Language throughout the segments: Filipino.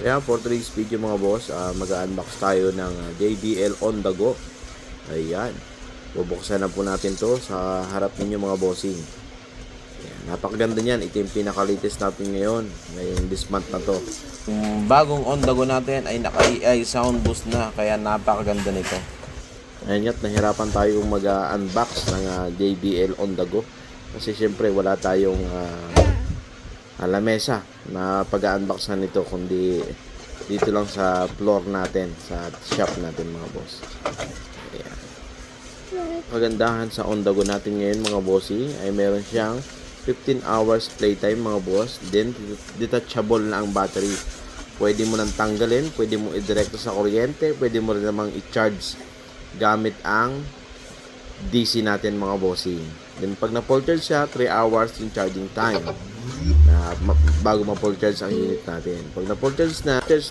Kaya for today's video mga boss, mag-unbox tayo ng JBL On The Go. Ayan. Bubuksan na po natin to sa harap ninyo mga bossing. Ayan. Napakaganda niyan. Ito yung pinaka-latest natin ngayon. Ngayong this month na to. Yung bagong On The Go natin ay naka-AI sound boost na. Kaya napakaganda nito. Ayan at nahirapan tayong mag-unbox ng JBL On The Go. Kasi syempre wala tayong lamesa na pag-unbox na nito, kundi dito lang sa floor natin, sa shop natin mga boss. Ayan. Kagandahan sa On The Go natin ngayon mga bossy ay meron siyang 15 hours playtime mga boss. Then detachable na ang battery. Pwede mo nang tanggalin, pwede mo i-direkto sa kuryente, pwede mo rin namang i-charge gamit ang DC natin mga bossy. Then pag na-full charge siya, 3 hours yung charging time na bago ma-full charge ang unit natin. Pag na-full charge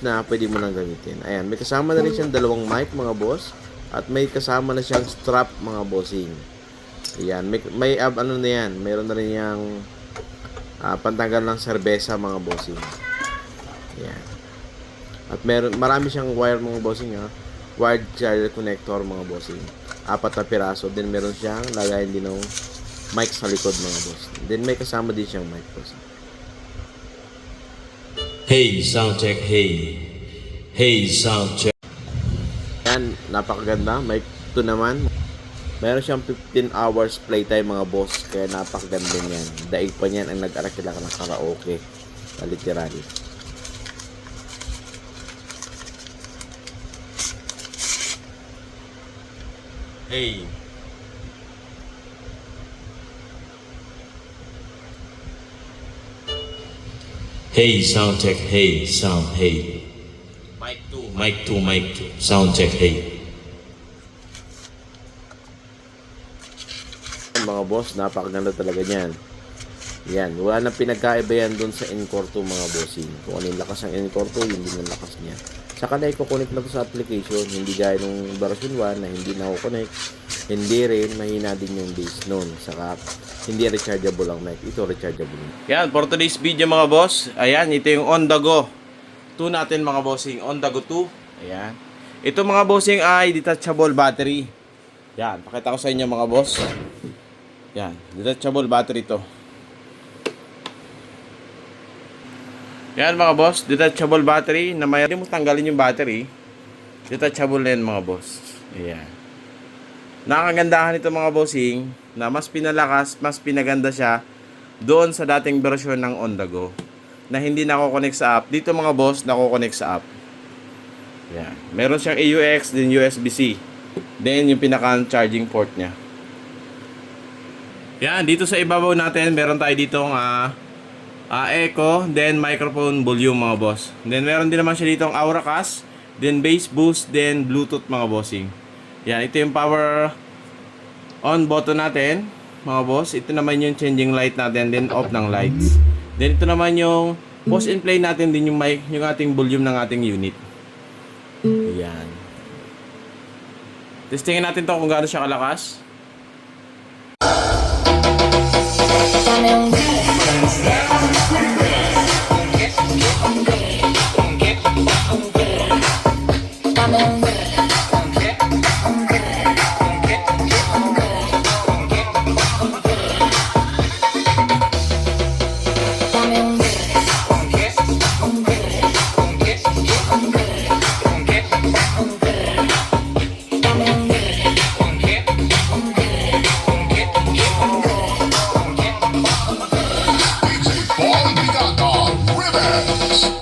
na, pwede mo nang gamitin. Ayan, may kasama na rin siyang dalawang mic mga boss at may kasama na siyang strap mga bossing. Ayan, may ano na yan, mayroon na rin yung pantanggal ng serbesa mga bossing. Ayan. At marami siyang wire mga bossing wired charger connector mga bossing. 4 na piraso. Then meron siyang lagayan din ng mic sa likod mga boss. Then may kasama din siyang mic boss. Hey, sound check. Hey, sound check. Yan, napakaganda. Mic 2 naman. Meron siyang 15 hours playtime mga boss. Kaya napakaganda niyan. Daig pa niyan ang nag-arakila ka ng karaoke. Literal. Hey. Hey, sound check. Hey, sound. Hey. Mic 2. Sound check. Hey. Mga boss, napakaganda talaga niyan. Yan, wala nang pinagkaiba yan doon sa Encore 2 mga bossing. Kung ano yung lakas ng Encore 2, yun din ang lakas niya. Saka na i-connect na to sa application, hindi gaya nung version 1 na hindi na connect. Hindi rin, mahina din yung base nun. Saka hindi rechargeable ang mic. Ito rechargeable. Yan, for today's video mga boss, ayan, ito yung On The Go 2 natin mga bossing. On The Go 2. Ayan. Ito mga bossing ay detachable battery. Yan, pakita ko sa inyo mga boss. Yan, detachable battery to. Yan mga boss, detachable battery na may mo tanggalin yung battery. Detachable na yan mga boss. Ayan. Nakagandahan ito mga bossing na mas pinalakas, mas pinaganda siya doon sa dating version ng On The Go na hindi nako-connect sa app. Dito mga boss, nako-connect sa app. Ayan. Meron siyang AUX, then USB-C. Then yung pinaka-charging port niya. Yan, dito sa ibabaw natin, meron tayo ditong echo, then microphone volume mga boss. Then meron din naman siya ditong Auracast, then bass boost, then Bluetooth mga bossing. Yan, ito yung power on button natin mga boss. Ito naman yung changing light natin, then off ng lights. Then ito naman yung pause and play natin, din yung mic, yung ating volume ng ating unit. Yan. Testingin natin to kung gaano siya kalakas. Paul Bigaga Remix.